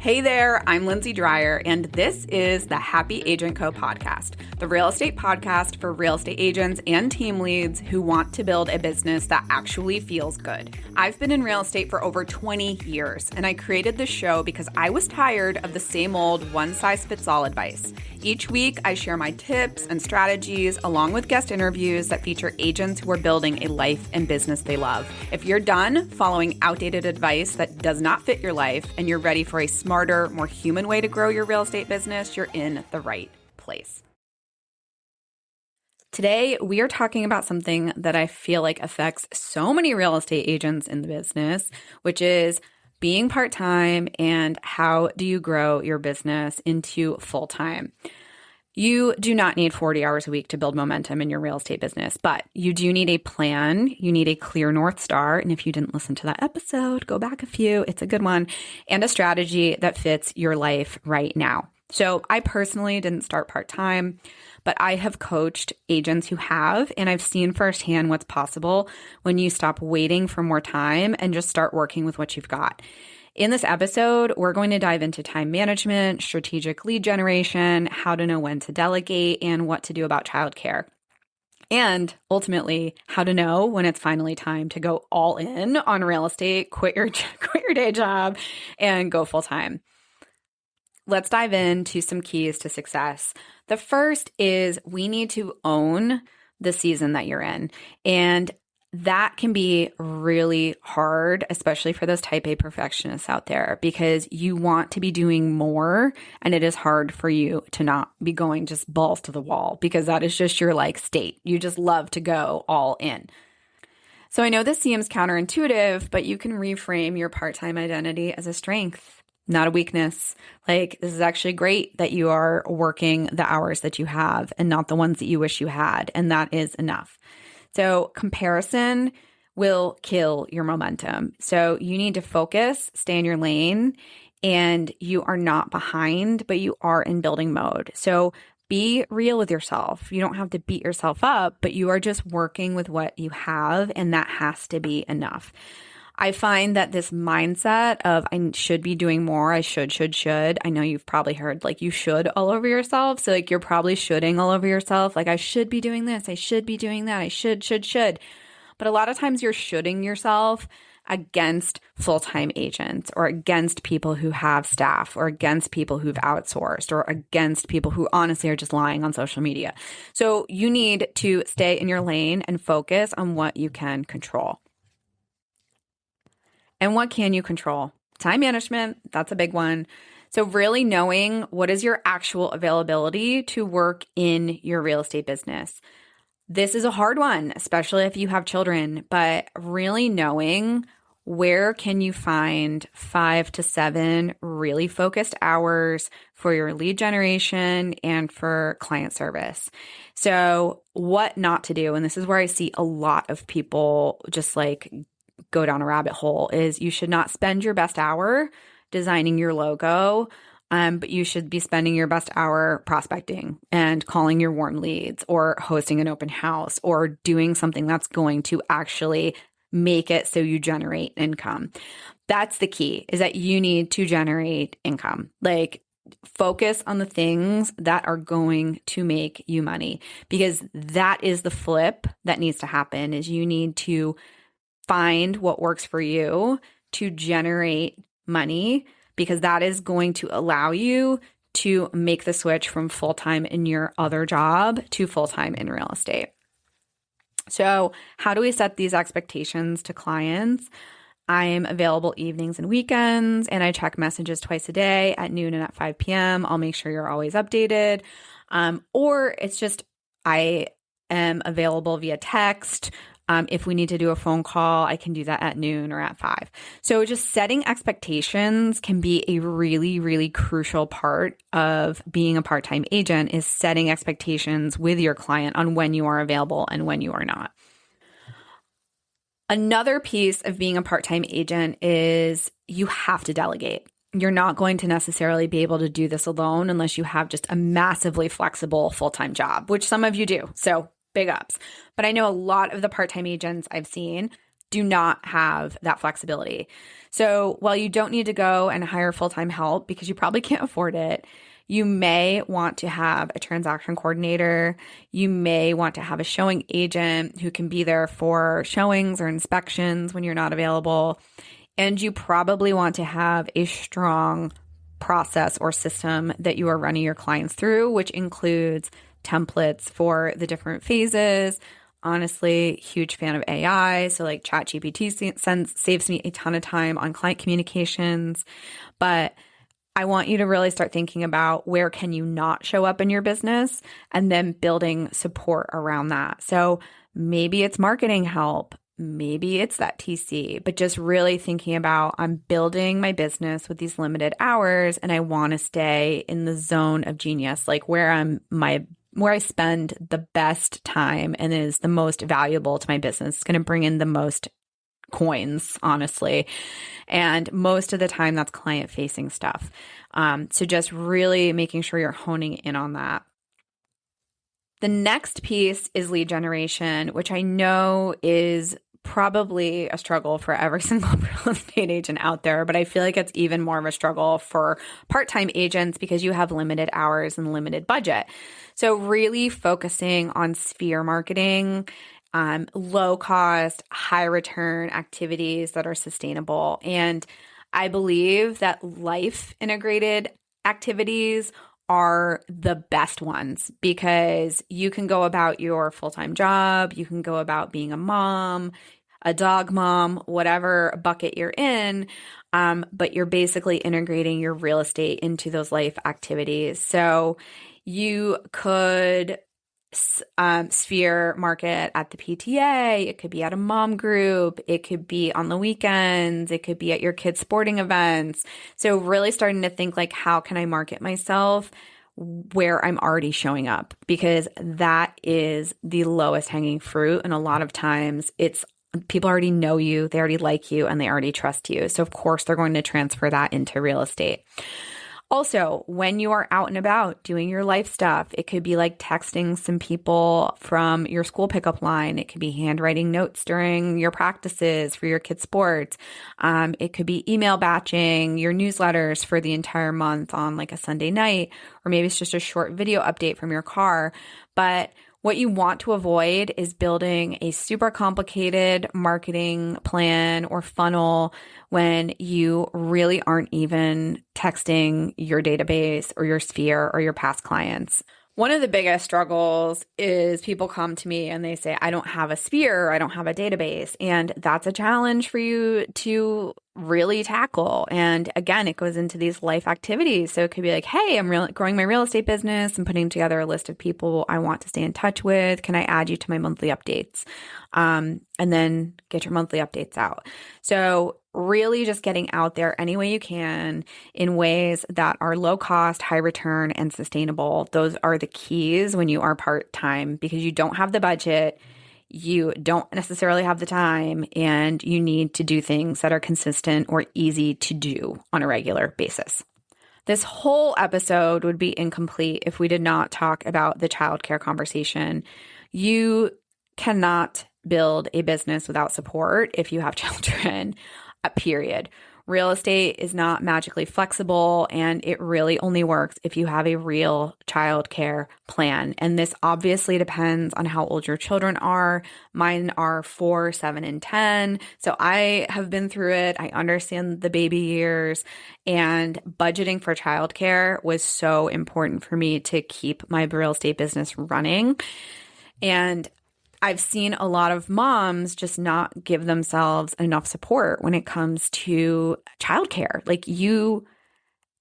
Hey there, I'm Lindsay Dreyer, and this is the Happy Agent Co. podcast, the real estate podcast for real estate agents and team leads who want to build a business that actually feels good. I've been in real estate for over 20 years, and I created this show because I was tired of the same old one-size-fits-all advice. Each week, I share my tips and strategies along with guest interviews that feature agents who are building a life and business they love. If you're done following outdated advice that does not fit your life and you're ready for a smarter, more human way to grow your real estate business, you're in the right place. Today, we are talking about something that I feel like affects so many real estate agents in the business, which is being part-time and how do you grow your business into full-time. You do not need 40 hours a week to build momentum in your real estate business, but you do need a plan. You need a clear North Star. And if you didn't listen to that episode, go back a few. It's a good one. And a strategy that fits your life right now. So I personally didn't start part-time, but I have coached agents who have, and I've seen firsthand what's possible when you stop waiting for more time and just start working with what you've got. In this episode, we're going to dive into time management, strategic lead generation, how to know when to delegate, and what to do about childcare. And ultimately, how to know when it's finally time to go all in on real estate, quit your day job, and go full time. Let's dive into some keys to success. The first is we need to own the season that you're in. And that can be really hard, especially for those type A perfectionists out there, because you want to be doing more and it is hard for you to not be going just balls to the wall because that is just your state. You just love to go all in. So I know this seems counterintuitive, but you can reframe your part-time identity as a strength, not a weakness. This is actually great that you are working the hours that you have and not the ones that you wish you had. And that is enough. So comparison will kill your momentum. So you need to focus, stay in your lane, and you are not behind, but you are in building mode. So be real with yourself. You don't have to beat yourself up, but you are just working with what you have, and that has to be enough. I find that this mindset of I should be doing more, I should. I know you've probably heard you should all over yourself. So you're probably shoulding all over yourself. I should be doing this, I should be doing that, I should. But a lot of times you're shoulding yourself against full-time agents or against people who have staff or against people who've outsourced or against people who honestly are just lying on social media. So you need to stay in your lane and focus on what you can control. And what can you control? Time management, that's a big one. So really knowing what is your actual availability to work in your real estate business. This is a hard one, especially if you have children, but really knowing where can you find 5 to 7 really focused hours for your lead generation and for client service. So what not to do, and this is where I see a lot of people just go down a rabbit hole, is you should not spend your best hour designing your logo, but you should be spending your best hour prospecting and calling your warm leads or hosting an open house or doing something that's going to actually make it so you generate income. That's the key, is that you need to generate income. Focus on the things that are going to make you money, because that is the flip that needs to happen, is you need to find what works for you to generate money, because that is going to allow you to make the switch from full-time in your other job to full-time in real estate. So how do we set these expectations to clients? I'm available evenings and weekends, and I check messages twice a day at noon and at 5 p.m. I'll make sure you're always updated. Or it's just I am available via text. If we need to do a phone call, I can do that at noon or at 5. So just setting expectations can be a really, really crucial part of being a part-time agent, is setting expectations with your client on when you are available and when you are not. Another piece of being a part-time agent is you have to delegate. You're not going to necessarily be able to do this alone unless you have just a massively flexible full-time job, which some of you do. So big ups. But I know a lot of the part-time agents I've seen do not have that flexibility. So while you don't need to go and hire full-time help because you probably can't afford it, you may want to have a transaction coordinator. You may want to have a showing agent who can be there for showings or inspections when you're not available. And you probably want to have a strong process or system that you are running your clients through, which includes templates for the different phases. Honestly, huge fan of AI. So like ChatGPT saves me a ton of time on client communications. But I want you to really start thinking about where can you not show up in your business and then building support around that. So maybe it's marketing help. Maybe it's that TC, but just really thinking about I'm building my business with these limited hours and I want to stay in the zone of genius, like where I spend the best time and is the most valuable to my business. It's going to bring in the most coins, honestly. And most of the time that's client facing stuff. So just really making sure you're honing in on that. The next piece is lead generation, which I know is probably a struggle for every single real estate agent out there, but I feel like it's even more of a struggle for part-time agents because you have limited hours and limited budget. So really focusing on sphere marketing, low cost, high return activities that are sustainable. And I believe that life integrated activities are the best ones because you can go about your full-time job, you can go about being a mom, a dog mom, whatever bucket you're in, but you're basically integrating your real estate into those life activities. So you could sphere market at the PTA, it could be at a mom group, it could be on the weekends, it could be at your kids' sporting events. So really starting to think like, how can I market myself where I'm already showing up? Because that is the lowest hanging fruit. And a lot of times it's people already know you, they already like you, and they already trust you. So of course they're going to transfer that into real estate. Also, when you are out and about doing your life stuff, it could be like texting some people from your school pickup line. It could be handwriting notes during your practices for your kids' sports. It could be email batching your newsletters for the entire month on like a Sunday night, or maybe it's just a short video update from your car. But what you want to avoid is building a super complicated marketing plan or funnel when you really aren't even texting your database or your sphere or your past clients. One of the biggest struggles is people come to me and they say, I don't have a sphere, I don't have a database. And that's a challenge for you to really tackle. And again, it goes into these life activities. So it could be like, hey, I'm growing my real estate business and putting together a list of people I want to stay in touch with. Can I add you to my monthly updates? And then get your monthly updates out. So really just getting out there any way you can in ways that are low cost, high return, and sustainable. Those are the keys when you are part-time because you don't have the budget, you don't necessarily have the time, and you need to do things that are consistent or easy to do on a regular basis. This whole episode would be incomplete if we did not talk about the childcare conversation. You cannot build a business without support if you have children, period. Real estate is not magically flexible, and it really only works if you have a real childcare plan. And this obviously depends on how old your children are. Mine are 4, 7, and 10. So I have been through it. I understand the baby years, and budgeting for childcare was so important for me to keep my real estate business running. And I've seen a lot of moms just not give themselves enough support when it comes to childcare.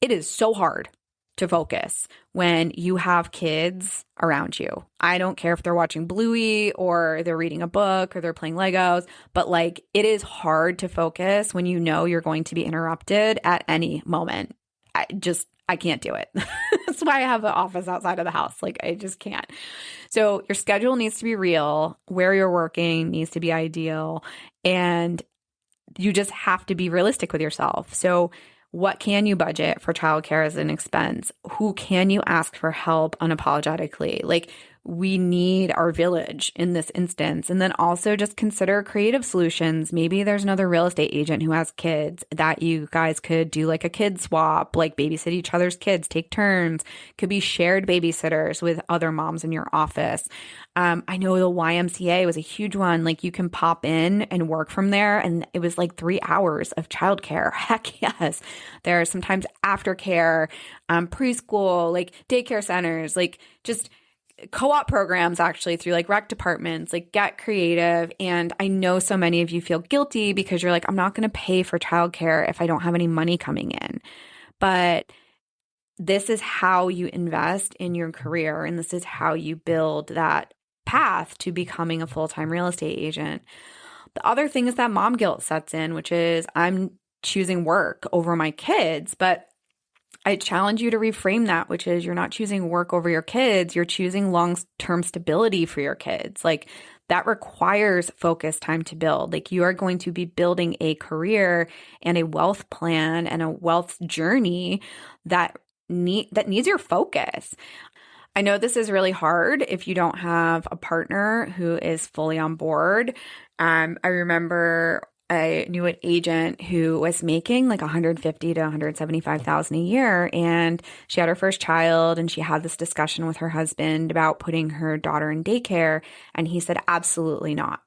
It is so hard to focus when you have kids around you. I don't care if they're watching Bluey or they're reading a book or they're playing Legos, but it is hard to focus when you know you're going to be interrupted at any moment. I can't do it. That's why I have an office outside of the house. I just can't. So your schedule needs to be real. Where you're working needs to be ideal. And you just have to be realistic with yourself. So what can you budget for childcare as an expense? Who can you ask for help unapologetically? we need our village in this instance. And then also just consider creative solutions. Maybe there's another real estate agent who has kids that you guys could do like a kid swap, like babysit each other's kids, take turns. Could be shared babysitters with other moms in your office. I know the YMCA was a huge one. Like you can pop in and work from there. And it was like 3 hours of childcare. Heck yes. There are sometimes aftercare, preschool, like daycare centers, like just co-op programs actually through like rec departments, like get creative. And I know so many of you feel guilty because you're like, I'm not going to pay for childcare if I don't have any money coming in. But this is how you invest in your career. And this is how you build that path to becoming a full-time real estate agent. The other thing is that mom guilt sets in, which is I'm choosing work over my kids, but I challenge you to reframe that, which is you're not choosing work over your kids. You're choosing long-term stability for your kids. Like that requires focus time to build. Like you are going to be building a career and a wealth plan and a wealth journey that needs your focus. I know this is really hard if you don't have a partner who is fully on board. I remember I knew an agent who was making like $150,000 to $175,000 a year, and she had her first child, and she had this discussion with her husband about putting her daughter in daycare, and he said, absolutely not.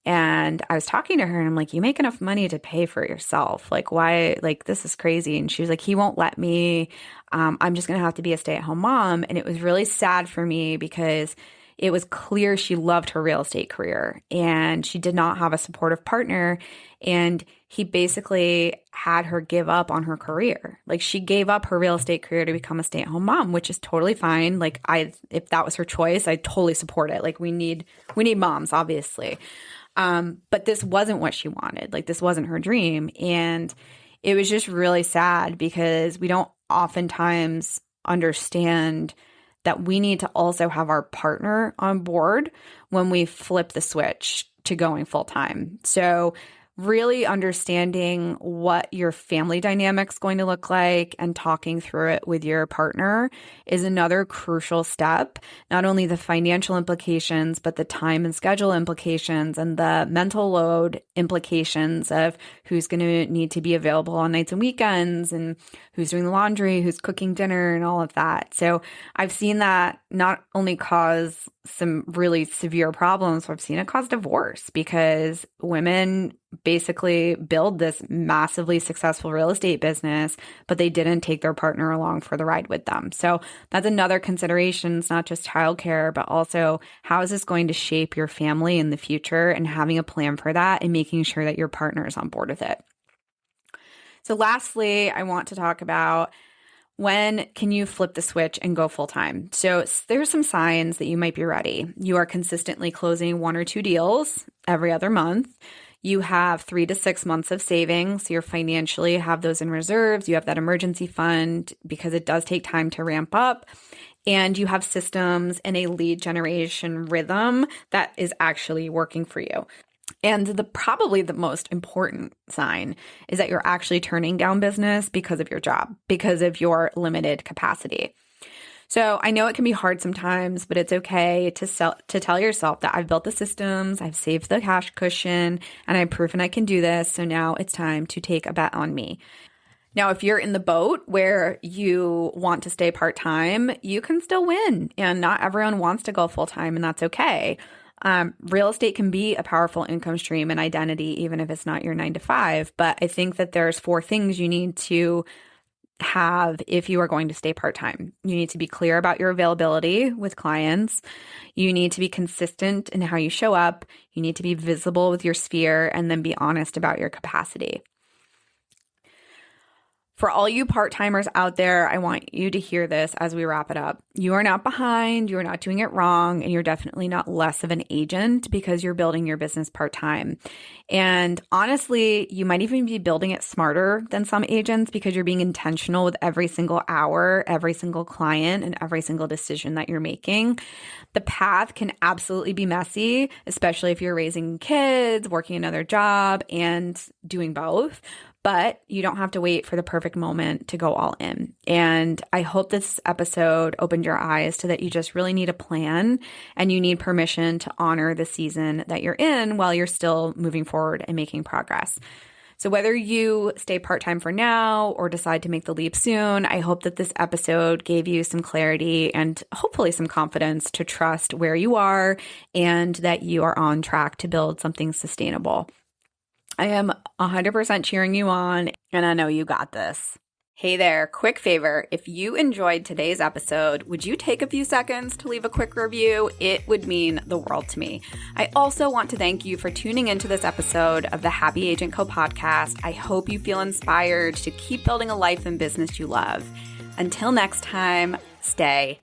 And I was talking to her and I'm like, you make enough money to pay for yourself. Like, why? Like, this is crazy. And she was like, he won't let me. I'm just going to have to be a stay-at-home mom. And it was really sad for me because it was clear she loved her real estate career and she did not have a supportive partner. And he basically had her give up on her career. Like she gave up her real estate career to become a stay-at-home mom, which is totally fine. Like if that was her choice, I totally support it. Like we need moms, obviously. But this wasn't what she wanted. Like this wasn't her dream. And it was just really sad because we don't oftentimes understand that we need to also have our partner on board when we flip the switch to going full time. So really understanding what your family dynamic's going to look like and talking through it with your partner is another crucial step. Not only the financial implications, but the time and schedule implications and the mental load implications of who's going to need to be available on nights and weekends and who's doing the laundry, who's cooking dinner and all of that. So I've seen that not only cause some really severe problems, but I've seen it cause divorce because women basically build this massively successful real estate business, but they didn't take their partner along for the ride with them. So that's another consideration. It's not just childcare, but also how is this going to shape your family in the future and having a plan for that and making sure that your partner is on board with it. So lastly, I want to talk about when can you flip the switch and go full time? So there's some signs that you might be ready. You are consistently closing 1 or 2 deals every other month. You have 3 to 6 months of savings. So you're financially have those in reserves. You have that emergency fund because it does take time to ramp up. And you have systems and a lead generation rhythm that is actually working for you. And probably the most important sign is that you're actually turning down business because of your job, because of your limited capacity. So I know it can be hard sometimes, but it's okay to tell yourself that I've built the systems, I've saved the cash cushion, and I've proven I can do this. So now it's time to take a bet on me. Now, if you're in the boat where you want to stay part-time, you can still win. And not everyone wants to go full-time, and that's okay. Real estate can be a powerful income stream and identity, even if it's not your 9 to 5. But I think that there's 4 things you need to have if you are going to stay part-time. You need to be clear about your availability with clients. You need to be consistent in how you show up. You need to be visible with your sphere and then be honest about your capacity. For all you part-timers out there, I want you to hear this as we wrap it up. You are not behind, you are not doing it wrong, and you're definitely not less of an agent because you're building your business part-time. And honestly, you might even be building it smarter than some agents because you're being intentional with every single hour, every single client, and every single decision that you're making. The path can absolutely be messy, especially if you're raising kids, working another job, and doing both. But you don't have to wait for the perfect moment to go all in. And I hope this episode opened your eyes to that you just really need a plan and you need permission to honor the season that you're in while you're still moving forward and making progress. So whether you stay part-time for now or decide to make the leap soon, I hope that this episode gave you some clarity and hopefully some confidence to trust where you are and that you are on track to build something sustainable. I am 100% cheering you on, and I know you got this. Hey there, quick favor. If you enjoyed today's episode, would you take a few seconds to leave a quick review? It would mean the world to me. I also want to thank you for tuning into this episode of the Happy Agent Co podcast. I hope you feel inspired to keep building a life and business you love. Until next time, stay